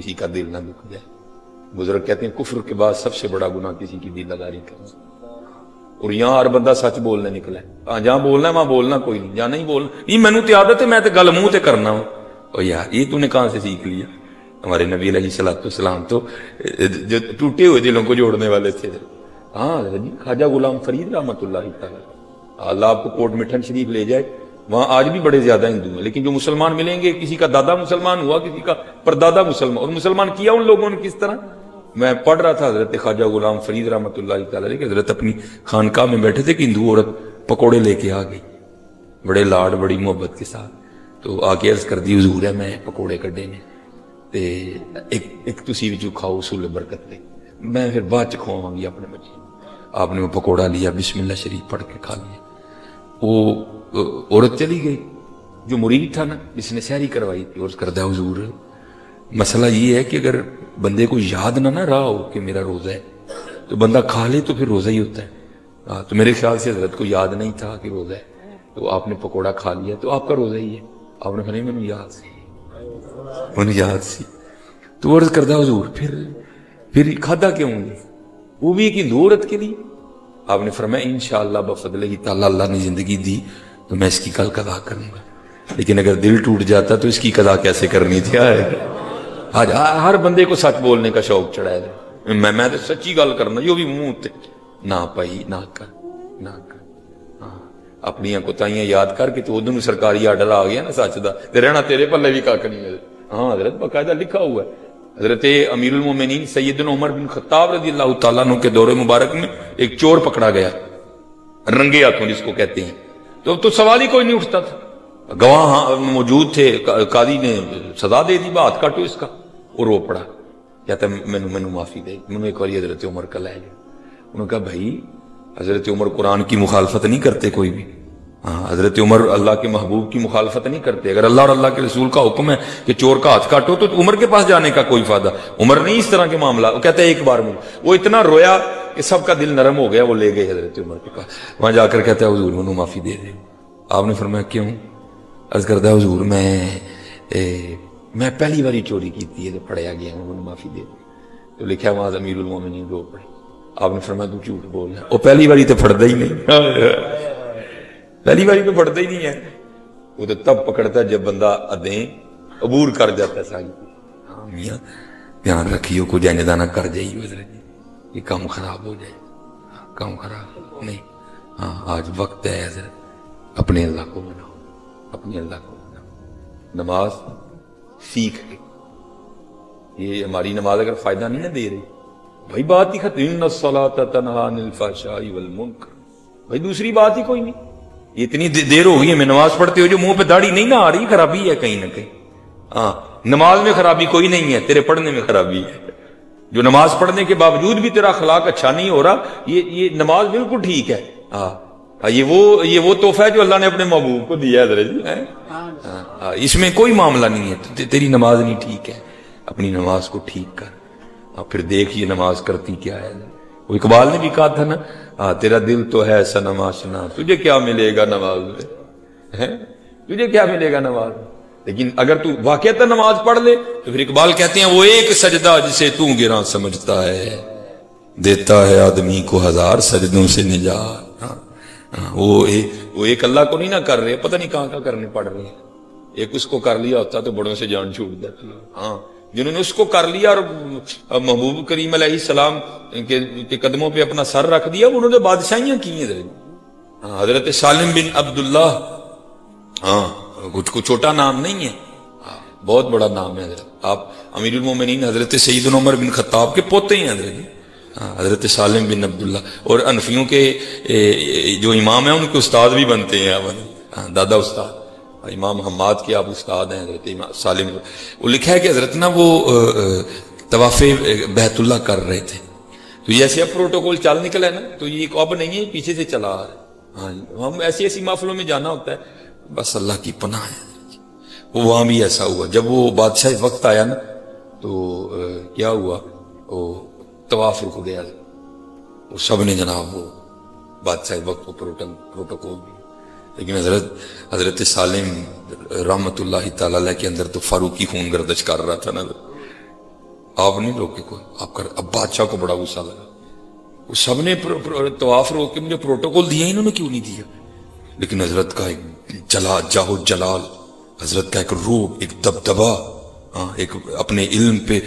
کسی کا دل نہ دکھ جائے. بزرگ کہتے ہیں کفر کے بعد سب سے بڑا گناہ کسی کی دل لگاری کرنا. اور یہاں ہر بندہ سچ بولنے نکلا ہے. ہاں جہاں بولنا ہے وہاں بولنا کوئی نہیں, جہاں نہیں بولنا نہیں. مینوں تے عادت ہے, میں تے گل منہ تے کرنا ہوں. اور یار یہ تو نے کہاں سے سیکھ لیا؟ ہمارے نبی علیہ الصلوۃ والسلام تو جو ٹوٹے ہوئے دلوں کو جوڑنے والے تھے. ہاں خواجہ غلام فرید رحمۃ اللہ تعالی, اللہ آپ کو کوٹ مٹھن شریف لے جائے, وہاں آج بھی بڑے زیادہ ہندو ہیں, لیکن جو مسلمان ملیں گے کسی کا دادا مسلمان ہوا, کسی کا پردادا مسلمان, اور مسلمان کیا ان لوگوں نے کس طرح. میں پڑھ رہا تھا حضرت خواجہ غلام فرید رحمۃ اللہ تعالی علیہ, حضرت اپنی خانقاہ میں بیٹھے تھے کہ ہندو عورت پکوڑے لے کے آ گئی, بڑے لاڈ بڑی محبت کے ساتھ. تو آ کے عرض کر دی حضور ہے میں پکوڑے کڈے نے تے ایک تسی وچ کھاؤ اصول برکت لے, میں پھر بعد چ کھواواں گی اپنے بچے. آپ نے وہ پکوڑا لیا, بسم اللہ شریف پڑھ کے کھا لیا. وہ عورت چلی گئی, جو مرید تھا نا جس نے سحری کروائی تھی, عرض کردہ حضور مسئلہ یہ ہے کہ اگر بندے کو یاد نہ رہا ہو کہ میرا روزہ ہے تو بندہ کھا لے تو پھر روزہ ہی ہوتا ہے. تو میرے خیال سے حضرت کو یاد نہیں تھا کہ روزہ ہے, تو آپ نے پکوڑا کھا لیا تو آپ کا روزہ ہی ہے. آپ نے کہا نہیں میں یاد سی, انہیں یاد سی. تو عرض کردہ حضور پھر کھادا کیوں گے, وہ بھی ایک ہندو عورت کے لیے. آپ نے فرمایا انشاءاللہ بفضلہ تعالی اللہ نے زندگی دی تو میں اس کی کل قضا کروں گا, لیکن اگر دل ٹوٹ جاتا تو اس کی قضا کیسے کرنی تھی. آج ہر بندے کو سچ بولنے کا شوق چڑھا ہے, میں تو سچی گل کرنا, جو بھی منہ تے نہ پائی نہ کر. ہاں اپنی کوتاہیاں یاد کر کے تو ادھر سرکاری آرڈر آ گیا نا سچ دا, تے رہنا تیرے پلے بھی کاک نہیں. ہاں حضرت باقاعدہ لکھا ہوا ہے. حضرت امیر المومنین سیدنا عمر بن خطاب رضی اللہ تعالیٰ عنہ کے دور مبارک میں ایک چور پکڑا گیا رنگے ہاتھوں جس کو کہتے ہیں. تو اب تو سوال ہی کوئی نہیں اٹھتا تھا, گواہ موجود تھے, قاضی نے سزا دے دی, ہاتھ کاٹو اس کا. وہ رو پڑا, کہتا مینوں معافی دے, مینوں ایک بار حضرت عمر کا لے جائے. انہوں نے کہا بھائی حضرت عمر قرآن کی مخالفت نہیں کرتے کوئی بھی. ہاں حضرت عمر اللہ کے محبوب کی مخالفت نہیں کرتے. اگر اللہ اور اللہ کے رسول کا حکم ہے کہ چور کا ہاتھ کاٹو تو عمر کے پاس جانے کا کوئی فائدہ. عمر نہیں اس طرح کے معاملہ. وہ کہتا ہے ایک بار میں وہ اتنا رویا کہ سب کا دل نرم ہو گیا, وہ لے گئے حضرت عمر کے پاس. وہاں جا کر کہتا ہے حضور انہوں معافی دے دے. آپ نے فرمایا کیوں؟ عرض کردہ حضور میں پہلی باری چوری کی تھی تو پڑھیا گیا, انہوں نے معافی دے دی. تو لکھا وہاں امیر المومنین رو پڑے. آپ نے فرمایا تو جھوٹ بول رہا ہے, وہ پہلی باری تو پڑھتا ہی نہیں, پہلی باری تو پڑھتا ہی نہیں ہے. وہ تو تب پکڑتا ہے جب بندہ ادیں عبور کر جاتا ہے ساری. ہاں میاں دھیان رکھیو کو جاندا نہ کر جائیے حضرت, یہ کام خراب ہو جائے, کام خراب نہیں. ہاں آج وقت ہے حضرت اپنے اللہ کو مناؤ, اپنے اللہ کو مناؤ. نماز سیکھ کے, یہ ہماری نماز اگر فائدہ نہیں نہ دے رہی بھائی بات ہی ختم. ان الصلاۃ تنہی عن الفحشاء والمنکر, بھائی دوسری بات ہی کوئی نہیں. یہ اتنی دیر ہو گئی ہے میں نماز پڑھتے ہو جو منہ پہ داڑھی نہیں نہ آ رہی, خرابی ہے کہیں نہ کہیں. ہاں نماز میں خرابی کوئی نہیں ہے, تیرے پڑھنے میں خرابی ہے. جو نماز پڑھنے کے باوجود بھی تیرا اخلاق اچھا نہیں ہو رہا, یہ نماز بالکل ٹھیک ہے. ہاں یہ وہ تحفہ ہے جو اللہ نے اپنے محبوب کو دیا ہے حضرت جی. اس میں کوئی معاملہ نہیں ہے, تیری نماز نہیں ٹھیک ہے, اپنی نماز کو ٹھیک کر. پھر دیکھ یہ نماز کرتی کیا ہے. وہ اقبال نے بھی کہا تھا نا, تیرا دل تو ہے صنم آشنا, تجھے کیا ملے گا نماز میں, تجھے کیا ملے گا نماز میں. لیکن اگر تو واقعتا نماز پڑھ لے تو پھر اقبال کہتے ہیں وہ ایک سجدہ جسے تو گراں سمجھتا ہے دیتا ہے آدمی کو ہزار سجدوں سے نجات. وہ ایک اللہ کو نہیں نہ کر رہے, پتہ نہیں کہاں کا کرنے پڑ رہے ہیں. ایک اس کو کر لیا ہوتا تو بڑوں سے جان چھوٹ جاتی. ہاں جنہوں نے اس کو کر لیا اور محبوب کریم علیہ السلام کے قدموں پہ اپنا سر رکھ دیا, انہوں نے بادشاہیاں کی ہیں. حضرت سالم بن عبداللہ, ہاں کچھ کو چھوٹا نام نہیں ہے, بہت بڑا نام ہے حضرت. آپ امیر المومنین حضرت سیدنا عمر بن خطاب کے پوتے ہیں حضرت, حضرت سالم بن عبداللہ. اور انفیوں کے جو امام ہیں ان کے استاد بھی بنتے ہیں, دادا استاد امام حماد کے آپ استاد ہیں حضرت سالم. وہ لکھا ہے کہ حضرت نا وہ طواف بیت اللہ کر رہے تھے, تو جیسے اب پروٹوکول چل نکلا ہے نا, تو یہ اب نہیں ہے, پیچھے سے چلا آ رہا ہے. ہاں ہم ایسی محفلوں میں جانا ہوتا ہے, بس اللہ کی پناہ ہے. وہ وہاں بھی ایسا ہوا, جب وہ بادشاہ وقت آیا نا تو کیا ہوا, وہ طواف رک گیا, وہ سب نے جناب وہ بادشاہ وقت کو پروٹوکول بھی. لیکن حضرت سالم رحمت اللہ تعالی کے اندر تو فاروقی خون گردش کر رہا تھا نا, آپ نہیں روکے کوئی، آپ کر. اب بادشاہ کو بڑا غصہ لگا، وہ سب نے طواف روک کے مجھے پروٹوکول دیا، انہوں نے کیوں نہیں دیا؟ لیکن حضرت کا ایک جاہو جلال، حضرت کا ایک روب، ایک دبدبا، ایک اپنے علم پہ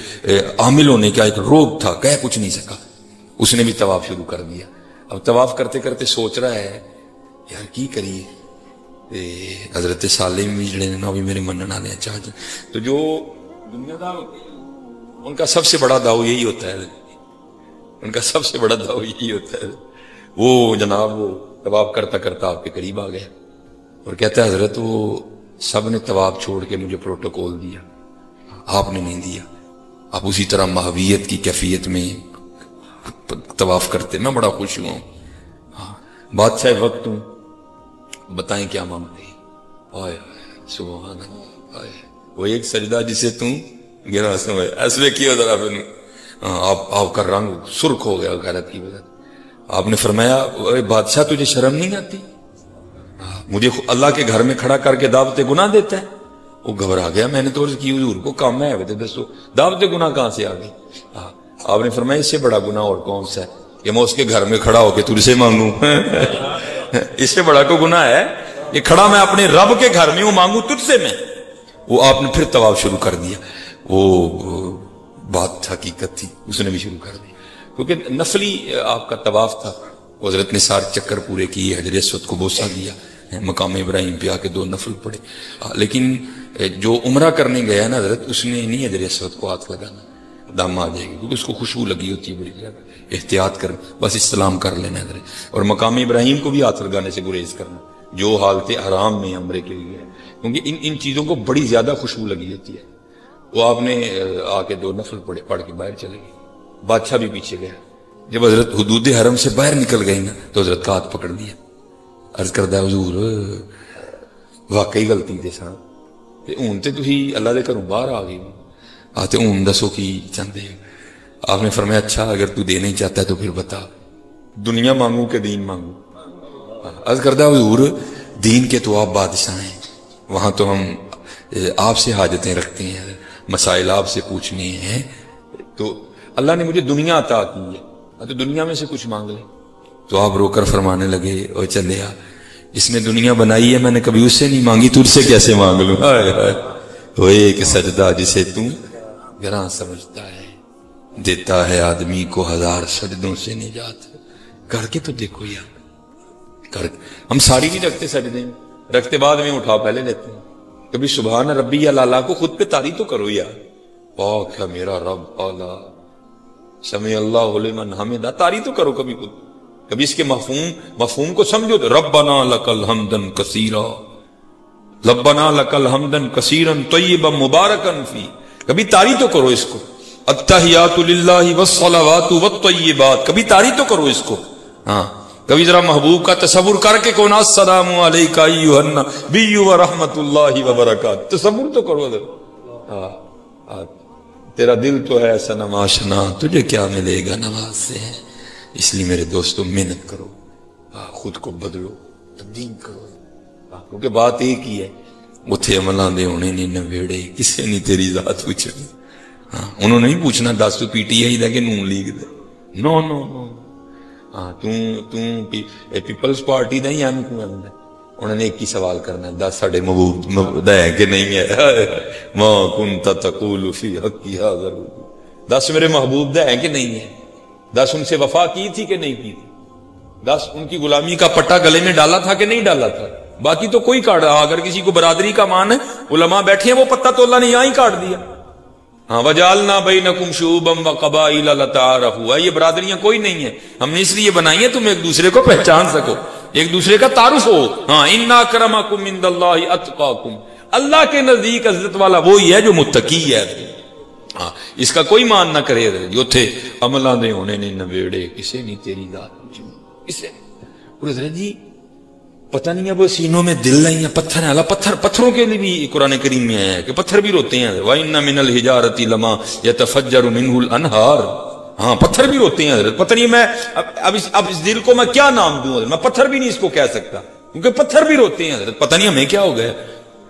عامل ہونے کا ایک روب تھا، کہہ کچھ نہیں سکا. اس نے بھی طواف شروع کر دیا. اب طواف کرتے کرتے سوچ رہا ہے یار کی کریے. حضرت صالح بھی جڑے نا بھی میرے منن والے چاہ. تو جو دنیا دار ہوتے ہیں ان کا سب سے بڑا داؤ یہی ہوتا ہے، ان کا سب سے بڑا داؤ یہی ہوتا ہے. وہ جناب وہ طواف کرتا کرتا آپ کے قریب آ گیا اور کہتا ہے حضرت وہ سب نے طواف چھوڑ کے مجھے پروٹوکول دیا، آپ نے نہیں دیا. آپ اسی طرح ماہویت کی کیفیت میں طواف کرتے، میں بڑا خوش ہوں. بادشاہ وقت ہوں، بتائیں کیا مانگتے ہیں؟ آئے سبحان اللہ، آئے وہ ایک سجدہ جسے تم گرا سمجھ ایسے کیا ذرا پھر آپ کا رنگ سرخ ہو گیا غیرت کی وجہ. آپ نے فرمایا بادشاہ تجھے شرم نہیں آتی؟ مجھے اللہ کے گھر میں کھڑا کر کے دعوت گناہ دیتا ہے. وہ گھبرا گیا، میں نے تو عرض کی حضور کو کام میں آئے تھے، دسو دعوت گناہ کہاں سے آ گئی؟ آپ نے فرمایا اس سے بڑا گناہ اور کون سا ہے کہ میں اس کے گھر میں کھڑا ہو کے تجھ سے مانگوں؟ اس سے بڑا کو گناہ ہے یہ کھڑا میں اپنے رب کے گھر میں ہوں مانگوں تجھ سے میں. وہ آپ نے پھر طواف شروع کر دیا. وہ بات حقیقت تھی، اس نے بھی شروع کر دیا کیونکہ نفلی آپ کا طواف تھا. حضرت نے سارے چکر پورے کیے، حجر اسود کو بوسہ دیا، مقام ابراہیم پہ آ کے 2 نفل پڑے. لیکن جو عمرہ کرنے گیا نا حضرت، اس نے نہیں حجر اسود کو ہاتھ لگانا، دم آ جائے گی کیونکہ اس کو خوشبو لگی ہوتی ہے بڑی زیادہ. احتیاط کرنا، بس استلام کر لینا حضرت. اور مقام ابراہیم کو بھی ہاتھ لگانے سے گریز کرنا جو حالت حرام میں عمرے کے لیے ہے، کیونکہ ان چیزوں کو بڑی زیادہ خوشبو لگی ہوتی ہے. وہ آپ نے آ کے 2 نفل پڑھ کے باہر چلے گئے. بادشاہ بھی پیچھے گیا. جب حضرت حدود حرم سے باہر نکل گئی نا تو حضرت کا ہاتھ پکڑ دیا. عرض کردہ حضور واقعی غلطی دے سان ہوں تے تھی اللہ دے گھروں باہر آ گئی آتے ہوں دسو کی چاہتے. آپ نے فرمایا اچھا اگر تو دینا ہی چاہتا ہے تو پھر بتا دنیا مانگوں کہ دین مانگوں؟ عرض کردہ حضور دین کے تو آپ بادشاہ ہیں، وہاں تو ہم آپ سے حاجتیں رکھتے ہیں، مسائل آپ سے پوچھنے ہیں، تو اللہ نے مجھے دنیا عطا کی ہے تو دنیا میں سے کچھ مانگ لیں. تو آپ رو کر فرمانے لگے اور چلے اس نے دنیا بنائی ہے، میں نے کبھی اس سے نہیں مانگی، تجھ سے کیسے مانگ لوں؟ وہ ایک سجدہ جسے تم گراں سمجھتا ہے دیتا ہے آدمی کو 1000 سجدوں سے نجات. کر کے تو دیکھو یار، کر ہم ساری نہیں رکھتے سجدے میں، رکھتے بعد میں اٹھا پہلے لیتے ہیں. کبھی سبحان ربی اللہ کو خود پہ تعریف تو کرو یار. پاک ہے میرا رب اعلیٰ، سمع اللہ لمن حمدہ، تعریف تو کرو کبھی خود. کبھی اس کے مفہوم کو سمجھو تو ربنا لک الحمد کثیرا، ربنا لک الحمد کثیرا طیبا مبارکا فی. کبھی تعریف تو کرو اس کو. التحیات للہ والصلوات والطیبات، کبھی تعریف تو کرو اس کو. ہاں کبھی ذرا محبوب کا تصور کر کے کونا السلام علیکہ ایھا النبی ورحمۃ اللہ وبرکاتہ، تصور تو کرو ذرا. تیرا دل تو ہے صنم آشنا، تجھے کیا ملے گا نماز سے. اس لیے میرے دوستو محنت کرو، خود کو بدلو، تبدیل کرو، کیونکہ بات ایک ہی ہے. اتھے عملاں دے ہونے نہیں نویڑے، کسے نہیں تیری ذات پوچھنی. انہوں نے نہیں پوچھنا 10 تو پی ٹی آئی دا کہ نون لیگ دا، نو نو نو. پیپلز پارٹی دا یا کیوں آندا؟ انہوں نے ایک ہی سوال کرنا ہے، 10 ساڑھے محبوب دا ہے کہ نہیں ہے؟ ماں کنت تقول فی حقی ھذا، 10 میرے محبوب دا ہے کہ نہیں ہے؟ 10 ان سے وفا کی تھی کہ نہیں کی تھی؟ 10 ان کی غلامی کا پٹا گلے میں ڈالا تھا کہ نہیں ڈالا تھا؟ باقی تو کوئی کاٹ رہا. اگر کسی کو برادری کا مان ہے، علماء بیٹھے ہیں، وہ پتہ تو اللہ نے یہاں ہی کاٹ دیا. ہاں وجعلنا بینکم شعوبا وقبائل لتعارفوا، یہ برادریاں کوئی نہیں ہیں، ہم نے اس لیے بنائی ہیں تم ایک دوسرے کو پہچان سکو، ایک دوسرے کا تعارف ہو. ہاں ان اکرمکم عند اللہ اتقاکم، اللہ کے نزدیک عزت والا وہی ہے جو متقی ہے. ہاں اس کا کوئی مان نہ کرے جو تھے عملہ دے ہونے نے نویڑے، کسے نہیں تیری ذات پوچھنی، کسے. اور حضرت جی پتہ نہیں اب سینوں میں دل نہیں ہے، پتھر ہے. اللہ پتھروں کے لیے بھی قرآن کریم میں آیا ہے کہ پتھر بھی روتے ہیں. وَإِنَّ مِنَ الْحِجَارَةِ لَمَا يَتَفَجَّرُ مِنْهُ الْأَنْهَارُ. ہاں پتھر بھی روتے ہیں حضرت. پتہ نہیں میں اب اس دل کو میں کیا نام دوں حضرت، میں پتھر بھی نہیں اس کو کہہ سکتا کیونکہ پتھر بھی روتے ہیں حضرت. پتہ نہیں ہمیں کیا ہو گیا.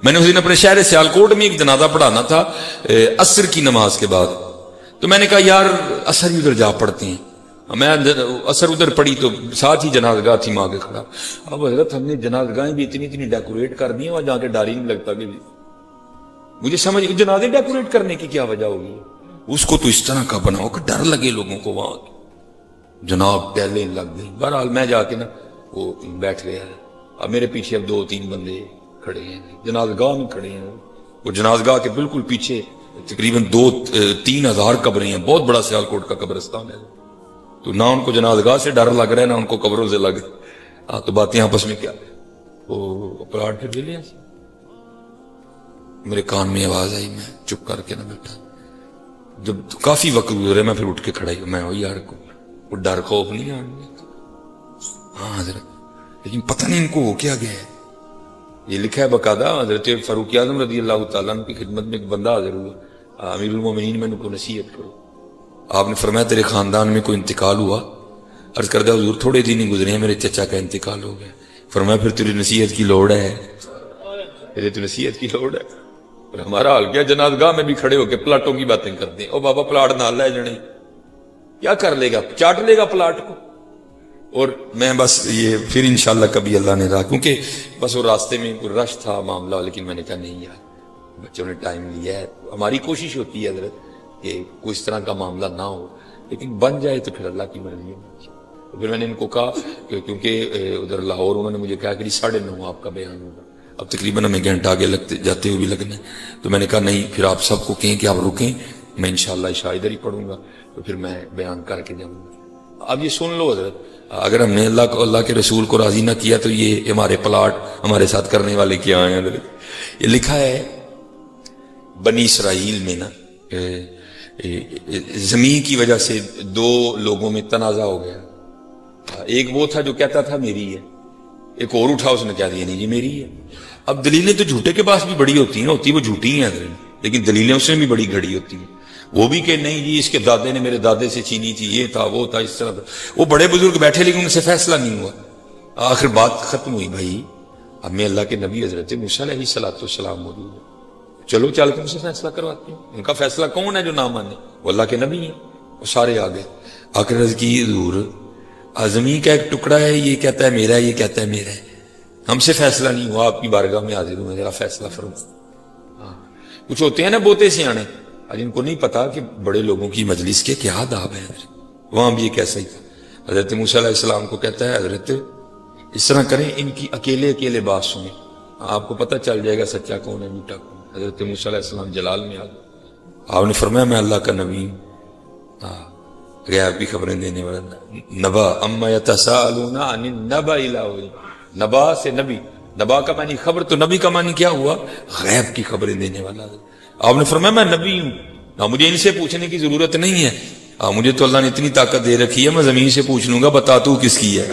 میں نے اس دن اپنے شہر سیالکوٹ میں ایک جنازہ پڑھانا تھا عصر کی نماز کے بعد، تو میں نے کہا یار اثر بھی ادھر جا پڑتے ہیں. میں اثر ادھر پڑی تو ساتھ ہی جنازگاہ تھی ماں کے خدا. اب حضرت ہم نے جنازگاہیں بھی اتنی ڈیکوریٹ کر دی ہیں, وہاں جا کے ڈر ہی نہیں لگتا کہ مجھے سمجھ جنازے ڈیکوریٹ کرنے کی کیا وجہ ہوگی. اس کو تو اس طرح کا بناؤ کہ ڈر لگے لوگوں کو. وہاں جناب ٹہلیں لگ گئی. بہرحال میں جا کے نا وہ بیٹھ گیا. اب میرے پیچھے اب 2-3 بندے کھڑے ہیں, جنازگاہ میں کھڑے ہیں. وہ جنازگاہ کے بالکل پیچھے تقریباً 2-3 ہزار قبریں ہیں. بہت بڑا سیالکوٹ کا قبرستان ہے. تو نہ ان کو جنازگاہ سے ڈر لگ رہا ہے نہ ان کو قبروں سے لگ. تو باتیں آپس میں کیا وہ پلاٹ پھر لے لیا. میرے کان میں آواز آئی, میں چپ کر کے نہ بیٹھا. جب کافی وقت گزرے میں پھر اٹھ کے کھڑا ہی. میں وہی یار کو وہ ڈر خوف نہیں آ. ہاں حضرت, لیکن پتہ نہیں ان کو ہو کیا گیا ہے. یہ لکھا ہے باقاعدہ حضرت فاروق اعظم رضی اللہ تعالیٰ عنہ کی خدمت میں ایک بندہ حاضر ہوا. امیر المومنین میں ان کو نصیحت کرو. آپ نے فرمایا تیرے خاندان میں کوئی انتقال ہوا؟ عرض کردہ حضور تھوڑے دن ہی گزرے ہیں, میرے چچا کا انتقال ہو گیا. فرمایا پھر تیری نصیحت کی لوڑ ہے, تیرے تو نصیحت کی لوڑ ہے. اور ہمارا حال کیا, جنازگاہ میں بھی کھڑے ہو کے پلاٹوں کی باتیں کرتے ہیں. او بابا پلاٹ نہ لے جنے, کیا کر لے گا, چاٹ لے گا پلاٹ کو. اور میں بس یہ پھر انشاءاللہ کبھی اللہ نے رہا, کیونکہ بس وہ راستے میں رش تھا معاملہ. لیکن میں نے کہا نہیں یار, بچوں نے ٹائم لیا ہے. ہماری کوشش ہوتی ہے حضرت کہ کوئی اس طرح کا معاملہ نہ ہو, لیکن بن جائے تو پھر اللہ کی مرضی ہے. تو پھر میں نے ان کو کہا کہ کیونکہ ادھر لاہور انہوں نے مجھے کہا کہ 9:30 آپ کا بیان ہوگا. اب تقریباً ہمیں گھنٹہ آگے لگتے جاتے ہوئے بھی لگنا ہے. تو میں نے کہا نہیں, پھر آپ سب کو کہیں کہ آپ رکیں, میں انشاءاللہ عشاء ادھر ہی پڑھوں گا, تو پھر میں بیان کر کے جاؤں گا. اب یہ سن لو حضرت, اگر ہم نے اللہ کے رسول کو راضی نہ کیا تو یہ ہمارے پلاٹ ہمارے ساتھ کرنے والے کیا ہیں حضرت. یہ لکھا ہے بنی اسرائیل میں نا, زمین کی وجہ سے 2 لوگوں میں تنازع ہو گیا. ایک وہ تھا جو کہتا تھا میری ہے, ایک اور اٹھا اس نے کہہ دیا نہیں جی میری ہے. اب دلیلیں تو جھوٹے کے پاس بھی بڑی ہوتی ہیں, ہوتی وہ جھوٹی ہیں حضرت, لیکن دلیلیں اس میں بھی بڑی گھڑی ہوتی ہیں. وہ بھی کہ نہیں جی اس کے دادے نے میرے دادے سے چھینی تھی, یہ تھا وہ تھا اس طرح تھا. وہ بڑے بزرگ بیٹھے لیکن ان سے فیصلہ نہیں ہوا. آخر بات ختم ہوئی. بھائی اب میں اللہ کے نبی حضرت موسیٰ علیہ السلام موجود ہے, چلو چل کے ان سے فیصلہ کرواتے ہیں. ان کا فیصلہ کون ہے جو نہ مانے؟ وہ اللہ کے نبی ہیں. وہ سارے آ گئے. آخر عرض کی حضور زمین کا ایک ٹکڑا ہے, یہ کہتا ہے میرا ہے, یہ کہتا ہے میرا ہے, ہم سے فیصلہ نہیں ہوا, آپ کی بارگاہ میں حاضر ہوں, ذرا فیصلہ فرمائیں. کچھ ہوتے ہیں نا بوتے سیانے, آج ان کو نہیں پتا کہ بڑے لوگوں کی مجلس کے کیا آداب ہیں. وہاں بھی ایک ایسا ہی تھا. حضرت موسیٰ علیہ السلام کو کہتا ہے حضرت اس طرح کریں, ان کی اکیلے بات سنیں, آپ کو پتہ چل جائے گا سچا کون ہے جھوٹا کون. حضرت موسیٰ علیہ السلام جلال میں آ گئے. آپ نے فرمایا میں اللہ کا نبی ہوں, غیب کی خبریں دینے والا. نبا اما یتساءلون عن النبأ العظیم, نبا سے نبی, نبا کا معنی خبر, تو نبی کا معنی کیا ہوا؟ غیب کی خبریں دینے والا. آپ نے فرمایا میں نبی ہوں, مجھے ان سے پوچھنے کی ضرورت نہیں ہے, مجھے تو اللہ نے اتنی طاقت دے رکھی ہے, میں زمین سے پوچھ لوں گا بتا تو کس کی ہے.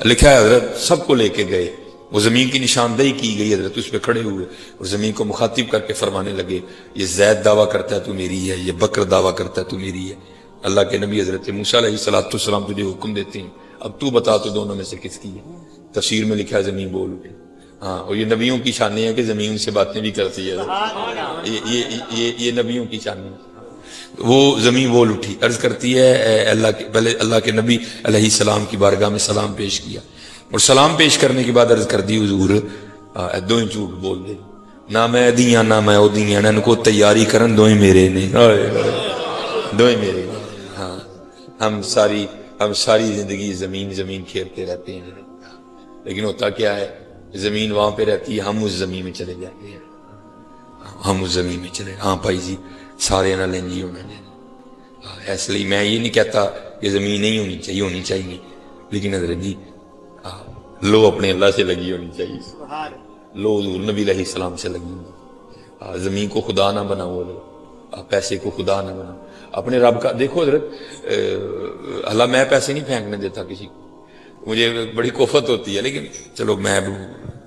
لکھا ہے حضرت سب کو لے کے گئے, وہ زمین کی نشاندہی کی گئی. حضرت اس پہ کھڑے ہوئے اور زمین کو مخاطب کر کے فرمانے لگے یہ زید دعویٰ کرتا ہے تو میری ہے, یہ بکر دعویٰ کرتا ہے تو میری ہے. اللہ کے نبی حضرت موسیٰ علیہ السلام تجھے حکم دیتے ہیں, اب تو بتا تو دونوں میں سے کس کی ہے. تفسیر میں لکھا ہے زمین بول اٹھی. اور یہ نبیوں کی شانیں ہیں کہ زمین سے باتیں بھی کرتی ہے. یہ نبیوں کی شانیں ہیں. وہ زمین بول اٹھی, عرض کرتی ہے پہلے اللہ کے نبی علیہ السلام کی بارگاہ میں سلام پیش کیا, اور سلام پیش کرنے کے بعد عرض کر دی حضور دوئیں جھوٹ بول دے, نہ میں دیاں نہ میں او دیاں, ان کو تیاری کرن دوئیں میرے نے, دوئیں میرے. ہاں ہم ساری زندگی زمین کھیرتے رہتے ہیں, لیکن ہوتا کیا ہے زمین وہاں پہ رہتی ہے, ہم اس زمین میں چلے جاتے ہیں, ہم اس زمین میں چلے. ہاں بھائی جی سارے نہ لیں جی ہونا چاہیے. اس لیے میں یہ نہیں کہتا کہ زمین نہیں ہونی چاہیے, لیکن حضرت جی لو اپنے اللہ سے لگی ہونی چاہیے, لو حضور نبی علیہ السلام سے لگی. زمین کو خدا نہ بناؤ, پیسے کو خدا نہ بناؤ, اپنے رب کا دیکھو حضرت. اللہ میں پیسے نہیں پھینکنے دیتا کسی کو, مجھے بڑی کوفت ہوتی ہے, لیکن چلو میں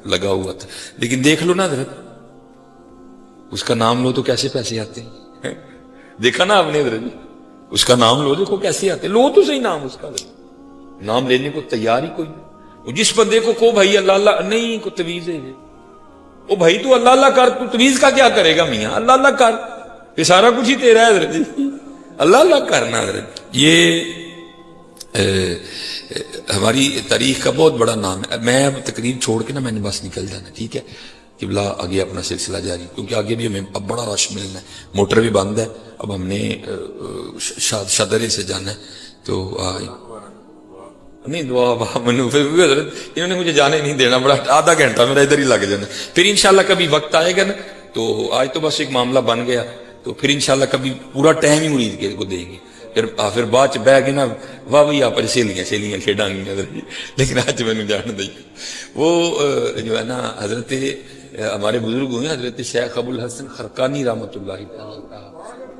لگا ہوا تھا. لیکن دیکھ لو نا حضرت, اس کا نام لو تو کیسے پیسے آتے ہیں. دیکھا نا آپ نے حضرت, اس کا نام لو دیکھو کیسے آتے, لو تو صحیح نام اس کا. نام لینے کو تیار ہی کوئی نہیں. جس بندے کو بھائی اللہ اللہ نہیں, کو تویز ہے, او بھائی تو اللہ اللہ کر, تو تویز کا کیا کرے گا میاں, اللہ اللہ کر, یہ سارا کچھ ہی تیرا ہے حضرت. اللہ اللہ کرنا حضرت یہ ہماری تاریخ کا بہت بڑا نام ہے. میں اب تقریر چھوڑ کے نا میں نے بس نکل جانا, ٹھیک ہے قبلہ آگے اپنا سلسلہ جاری, کیونکہ آگے بھی ہمیں اب بڑا رش ملنا ہے, موٹر بھی بند ہے, اب ہم نے شادرے سے جانا ہے. تو نہیں دعا حضرت انہوں نے مجھے جانے نہیں دینا, بڑا آدھا گھنٹہ میرا ادھر ہی لگ جانا. پھر انشاءاللہ کبھی وقت آئے گا نا, تو آج تو بس ایک معاملہ بن گیا, تو پھر انشاءاللہ کبھی پورا ٹائم ہی مرید کے کو دیں گے. پھر بعد چ بہ کے نا واہ بھائی آپ سہیلیاں کھیڈاں گی حضرت جی, لیکن آج میں نے جان دی. وہ جو ہے نا حضرت ہمارے بزرگ ہوئے حضرت شیخ ابو الحسن خرقانی رحمۃ اللہ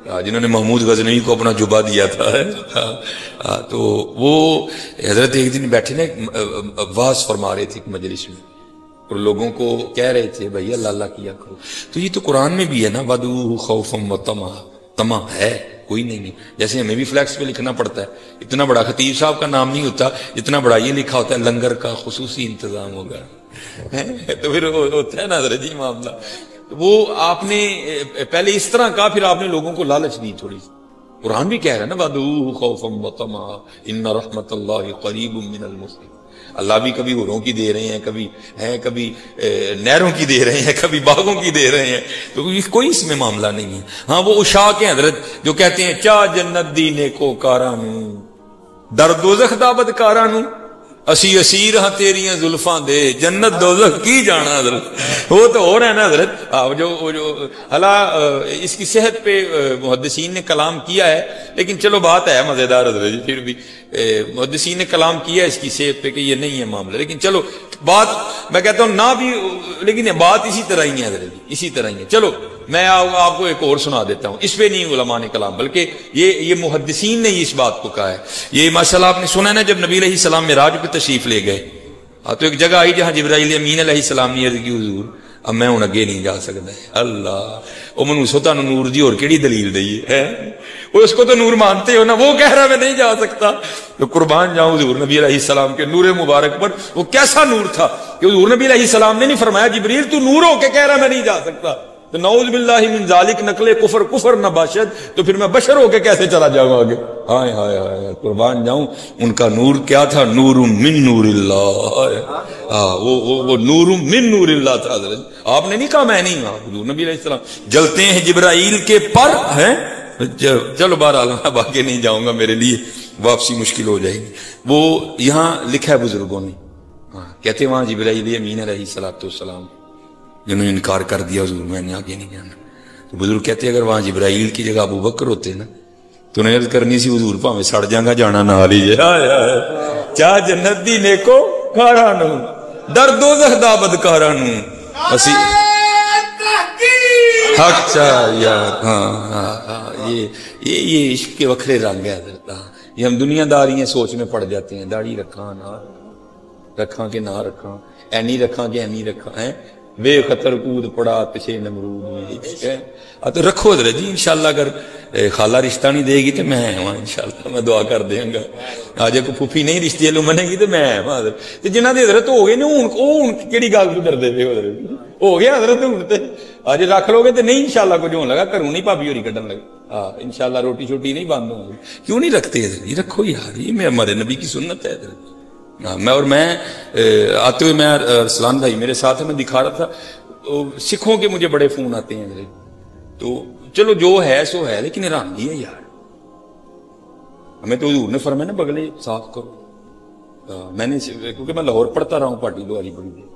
تعالی, جنہوں نے محمود غزنوی کو اپنا جبہ دیا تھا, تو وہ حضرت ایک دن بیٹھے نا واز فرما رہے تھے ایک مجلس میں, اور لوگوں کو کہہ رہے تھے بھائی اللہ اللہ کیا کرو. تو یہ تو قرآن میں بھی ہے نا, وَدُوهُ خَوْفًا وَطَمَعًا, طمع ہے کوئی نہیں ہے. جیسے ہمیں بھی فلیکس پہ لکھنا پڑتا ہے, اتنا بڑا خطیب صاحب کا نام نہیں ہوتا اتنا بڑا یہ لکھا ہوتا ہے لنگر کا خصوصی انتظام ہوگا, تو پھر ہوتا ہے نا حضرت جی معاملہ. وہ آپ نے پہلے اس طرح کہا, پھر آپ نے لوگوں کو لالچ دی تھوڑی سی. قرآن بھی کہہ رہا ہے نا وَدُوهُ خَوْفًا وَطَمَعًا إِنَّ رَحْمَةَ اللَّهِ قَرِيبٌ مِّنَ الْمُحْسِنِينَ. اللہ بھی کبھی ہوروں کی دے رہے ہیں, کبھی نہروں کی دے رہے ہیں, کبھی باغوں کی دے رہے ہیں, تو کوئی اس میں معاملہ نہیں ہے. ہاں وہ عشاق ہیں حضرت جو کہتے ہیں چا جنت دی نیکو کارانو در دوزخ دا بدکارانو, اسی اسیر ہاں تیریاں زلفاں دے جنت دوزخ کی جانا حضرت. وہ تو ہو رہا ہے نا حضرت, جو اس کی صحت پہ محدثین نے کلام کیا ہے, لیکن چلو بات ہے مزیدار حضرت جی, پھر بھی محدثین نے کلام کیا ہے اس کی صحت پہ کہ یہ نہیں ہے معاملہ, لیکن چلو بات میں کہتا ہوں نہ بھی, لیکن بات اسی طرح ہی ہے حضرت جی, اسی طرح ہی ہے. چلو میں آپ کو ایک اور سنا دیتا ہوں, اس پہ نہیں علماء نے کلام, بلکہ یہ محدثین نے اس بات کو کہا ہے. یہ مسئلہ آپ نے سنا ہے نا, جب نبی علیہ السلام معراج پہ تشریف لے گئے, تو ایک جگہ آئی جہاں جبرائیل امین علیہ السلام نے عرض کی حضور اب میں ہوں اگے نہیں جا سکتا. اللہ وہ منوسو تانوں نور دی اور کیڑی دلیل دئی ہے, وہ اس کو تو نور مانتے ہو نا, وہ کہہ رہا میں نہیں جا سکتا. تو قربان جاؤں حضور نبی علیہ السلام کے نور مبارک پر. وہ کیسا نور تھا کہ حضور نبی علیہ السلام نے نہیں فرمایا جبریل تو نور ہو کے کہہ رہا میں نہیں جا سکتا, تو نعوذ باللہ من ذالک نقل کفر نہ باشد, تو پھر میں بشر ہو کے کیسے چلا جاؤں آگے. ہائے ہائے ہائے قربان جاؤں, ان کا نور کیا تھا, نور من نور اللہ. وہ نور من نور اللہ تھا حضرت. آپ نے نہیں کہا میں نہیں, حضور نبی علیہ السلام جلتے ہیں جبرائیل کے پر ہیں. چلو بہرحال اب آگے نہیں جاؤں گا, میرے لیے واپسی مشکل ہو جائے گی. وہ یہاں لکھا ہے بزرگوں نے, کہتے وہاں جبرائیل امین علیہ السلام جنہوں نے انکار کر دیا حضور میں نے آگے نہیں جانا, تو بزرگ کہتے اگر وہاں جبرائیل کی جگہ ابو بکر ہوتے نا تو انہیں عرض کرنی سی حضور پاویں سڑ جاں گا جانا نہ لیجیے. چاہ جنت دی نیکو کارانو در دوزخ دا بدکارانو اسی حق چاہیا. ہاں یہ عشق کے وکھرے رنگ ہے حضرت. یہ ہم دنیا داریاں سوچ میں پڑ جاتے ہیں, داڑھی رکھاں نہ رکھاں کہ نہ رکھاں, اینی رکھاں کہ اینی رکھاں ہیں, بے خطر کود پڑا پچھے نمرود میں. تو رکھو حضرت جی انشاءاللہ, اگر خالہ رشتہ نہیں دے گی تو میں آئے وہاں انشاءاللہ, میں دعا کر دیں گا. آج کو پھوپھی نہیں رشتے لو منے گی تو میں آئے وہاں حضرت. جنہ دے حضرت ہو گئے نا ان کیڑی گال تو ڈر دے پے حضرت, ہو گیا حضرت ہوں آج رکھ لو گے تو نہیں انشاءاللہ کچھ ہون لگا, کروں نہیں بھابی ہوری کڈن لگے. ہاں انشاءاللہ روٹی شوٹی نہیں بند ہوں گی. کیوں نہیں رکھتے حضرت جی, رکھو یار, یہ میں ہمارے نبی کی سنت ہے حضرت. میں آتے ہوئے میں ارسلان بھائی میرے ساتھ ہے, میں دکھا رہا تھا سکھوں کے مجھے بڑے فون آتے ہیں حضرت. تو چلو جو ہے سو ہے, لیکن حیرانگی ہے یار, ہمیں تو حضور نے فرمایا نا بغلے صاف کرو. میں نے کیونکہ میں لاہور پڑھتا رہا ہوں پارٹی لوہاری بڑی دیر,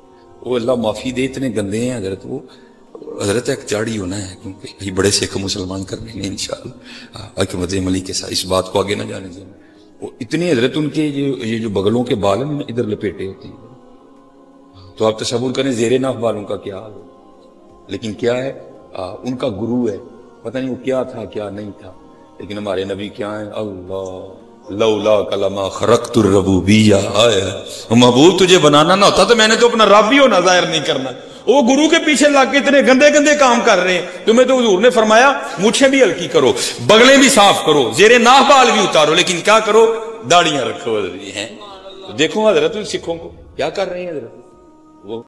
وہ اللہ معافی دے اتنے گندے ہیں حضرت. وہ حضرت ایک چاڑی ہونا ہے کیونکہ بڑے سکھ مسلمان کرنے ہیں انشاءاللہ حکمت عملی کے ساتھ, اس بات کو آگے نہ جانے دیں. وہ اتنے حضرت ان کے یہ جو بغلوں کے بال ہیں ادھر لپیٹے ہوتے ہیں, تو آپ تصور کریں زیر ناف بالوں کا کیا حال ہے. لیکن کیا ہے, ان کا گرو ہے, پتہ نہیں وہ کیا تھا کیا نہیں تھا, لیکن ہمارے نبی کیا ہیں, اللہ لولا کلمہ خرقت الربوبیہ. محبوب تجھے بنانا نہ ہوتا تو میں نے تو اپنا رب ہی ہونا ظاہر نہیں کرنا. وہ گرو کے پیچھے لگ کے اتنے گندے گندے کام کر رہے ہیں, تمہیں تو حضور نے فرمایا مجھے بھی ہلکی کرو, بغلیں بھی صاف کرو, زیر ناف بال بھی اتارو, لیکن کیا کرو, داڑیاں رکھو. حضرت ہیں دیکھو حضرت سکھوں کو کیا کر رہے ہیں حضرت.